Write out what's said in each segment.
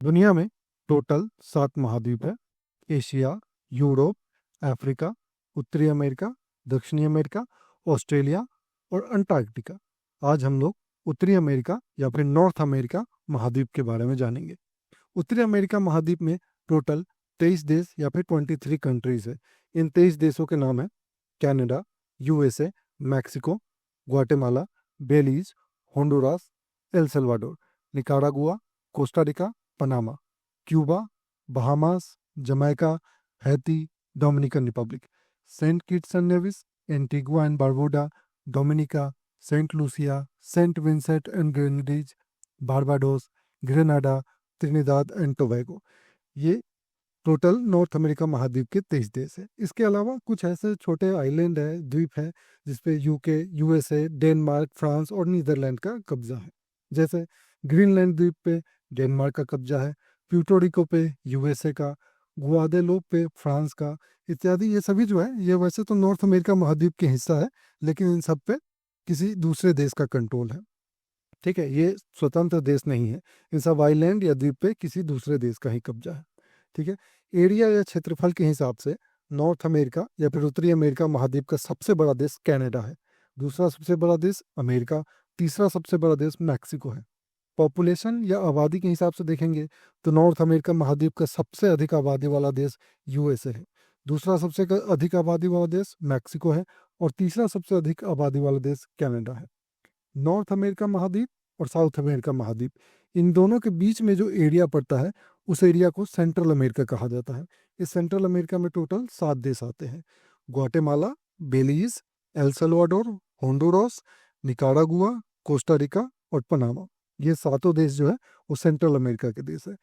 दुनिया में टोटल 7 महाद्वीप है। एशिया, यूरोप, अफ्रीका, उत्तरी अमेरिका, दक्षिणी अमेरिका, ऑस्ट्रेलिया और अंटार्कटिका। आज हम लोग उत्तरी अमेरिका या फिर नॉर्थ अमेरिका महाद्वीप के बारे में जानेंगे। उत्तरी अमेरिका महाद्वीप में टोटल 23 देश या फिर 23 कंट्रीज है। इन 23 देशों के नाम है Canada, USA, Mexico, Guatemala, Belize, Honduras, El Salvador, Nicaragua, Costa Rica, Panama, Cuba, Bahamas, Jamaica, Haiti, Dominican Republic, Saint Kitts and Nevis, Antigua and Barbuda, Dominica, Saint Lucia, Saint Vincent and Grenadines, Barbados, Grenada, Trinidad and Tobago. ये total North America महाद्वीप के 23 देश है। इसके अलावा कुछ ऐसे छोटे आइलैंड है, द्वीप है, जिसपे यूके, यूएसए, डेनमार्क, फ्रांस और नीदरलैंड का कब्जा है। जैसे ग्रीनलैंड द्वीप पे डेनमार्क का कब्जा है, प्यूर्टो रिको पे यूएसए का, गुआदेलोप पे फ्रांस का, इत्यादि। ये सभी जो है ये वैसे तो नॉर्थ अमेरिका महाद्वीप के हिस्सा है, लेकिन इन सब पे किसी दूसरे देश का कंट्रोल है। ठीक है, ये स्वतंत्र देश नहीं है। इन सब आइलैंड या द्वीप पे किसी दूसरे देश का ही कब्जा है। ठीक है, एरिया या क्षेत्रफल के हिसाब से नॉर्थ अमेरिका या फिर उत्तरी अमेरिका महाद्वीप का सबसे बड़ा देश कनाडा है, दूसरा सबसे बड़ा देश अमेरिका, तीसरा सबसे बड़ा देश मैक्सिको है। पॉपुलेशन या आबादी के हिसाब से देखेंगे तो नॉर्थ अमेरिका महाद्वीप का सबसे अधिक आबादी वाला देश यूएसए है, दूसरा सबसे अधिक आबादी वाला देश मैक्सिको है और तीसरा सबसे अधिक आबादी वाला देश कनाडा है। नॉर्थ अमेरिका महाद्वीप और साउथ अमेरिका महाद्वीप, इन दोनों के बीच में जो एरिया पड़ता है उस एरिया को सेंट्रल अमेरिका कहा जाता है। इस सेंट्रल अमेरिका में टोटल 7 देश आते हैं: Guatemala, Belize, El Salvador, Honduras, Nicaragua, Costa Rica और पनामा। ये सातों देश जो है वो सेंट्रल अमेरिका के देश है।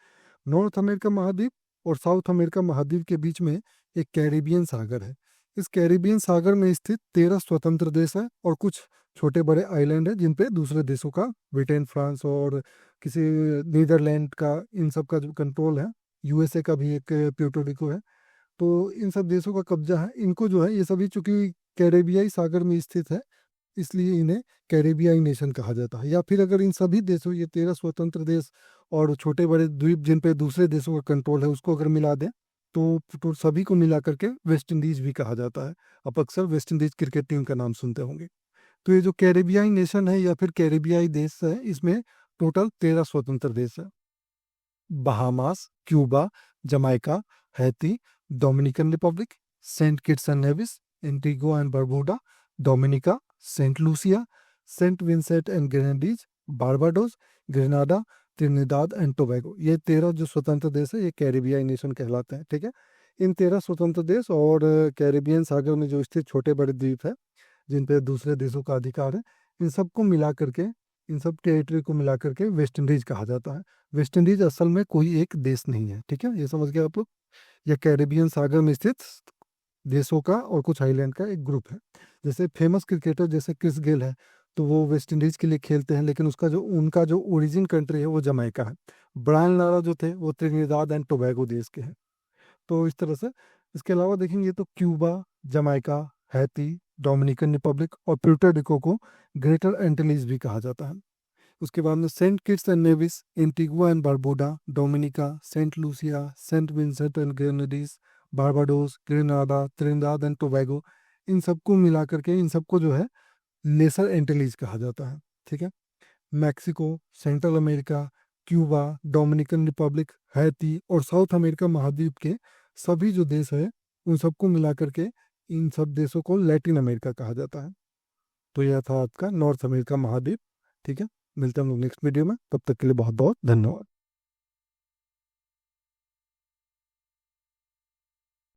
नॉर्थ अमेरिका महाद्वीप और साउथ अमेरिका महाद्वीप के बीच में एक कैरिबियन सागर है। इस कैरिबियन सागर में स्थित 13 स्वतंत्र देश है और कुछ छोटे बड़े आइलैंड है जिन पे दूसरे देशों का, ब्रिटेन, फ्रांस और किसी नीदरलैंड का, इन सब का जो कंट्रोल है। यूएसए का भी एक प्यूर्टो रिको है। तो इन सब देशों का कब्जा है। इनको जो है ये सभी चूंकि कैरेबियाई सागर में स्थित है, इसलिए इन्हें कैरेबियाई नेशन कहा जाता है। या फिर अगर इन सभी देशों, ये 13 स्वतंत्र देश और छोटे बड़े द्वीप जिन पे दूसरे देशों का कंट्रोल है, उसको अगर मिला दें तो सभी को मिला करके वेस्ट इंडीज भी कहा जाता है। आप अक्सर वेस्ट इंडीज क्रिकेट टीम का नाम सुनते होंगे। तो ये जो कैरेबियाई नेशन है या फिर कैरेबियाई देश है, इसमें टोटल 13 स्वतंत्र देश है: Bahamas, Cuba, Jamaica, Haiti, Dominican Republic, Saint Kitts and Nevis, Antigua and Barbuda, Dominica, Saint Lucia, Saint Vincent and Grenadines, Barbados, Grenada, Trinidad and Tobago. ये 13 जो स्वतंत्र देश है ये कैरेबियाई नेशन कहलाते हैं। ठीक है, इन 13 स्वतंत्र देश और कैरेबियन सागर में जो स्थित छोटे बड़े द्वीप है जिन पे दूसरे देशों का अधिकार है, इन सबको मिला करके, इन सब टेरिटरी को मिला करके वेस्ट इंडीज कहा जाता है। वेस्ट इंडीज असल में कोई एक देश नहीं है। ठीक है, ये समझ गए आप लोग। यह कैरेबियन सागर में स्थित देशों का और कुछ आइलैंड का एक ग्रुप है। जैसे फेमस क्रिकेटर जैसे क्रिस गेल है, तो वो वेस्ट इंडीज के लिए खेलते हैं, लेकिन उनका जो ओरिजिन कंट्री है वो जमैका है। ब्रायन लारा जो थे वो त्रिनिदाद एंड टोबैगो देश के हैं। तो इस तरह से इसके अलावा देखेंगे तो Cuba, Jamaica, Haiti, Dominican Republic और प्यूर्टो रिको को ग्रेटर एंटिलीज भी कहा जाता है। उसके बाद में Saint Kitts and Nevis, Antigua and Barbuda, Dominica, Saint Lucia, Saint Vincent and Grenadines, Barbados, Grenada, Trinidad and Tobago, इन सबको मिला करके इन सबको जो है लेसर एंटिलीज कहा जाता है। ठीक है, Mexico, central America, Cuba, Dominican Republic, Haiti और साउथ अमेरिका महाद्वीप के सभी जो देश है उन सबको मिला करके इन सब देशों को लैटिन अमेरिका कहा जाता है। तो यह था आपका नॉर्थ अमेरिका महाद्वीप। ठीक है, मिलते हैं हम लोग नेक्स्ट वीडियो में। तब तक के लिए बहुत बहुत धन्यवाद।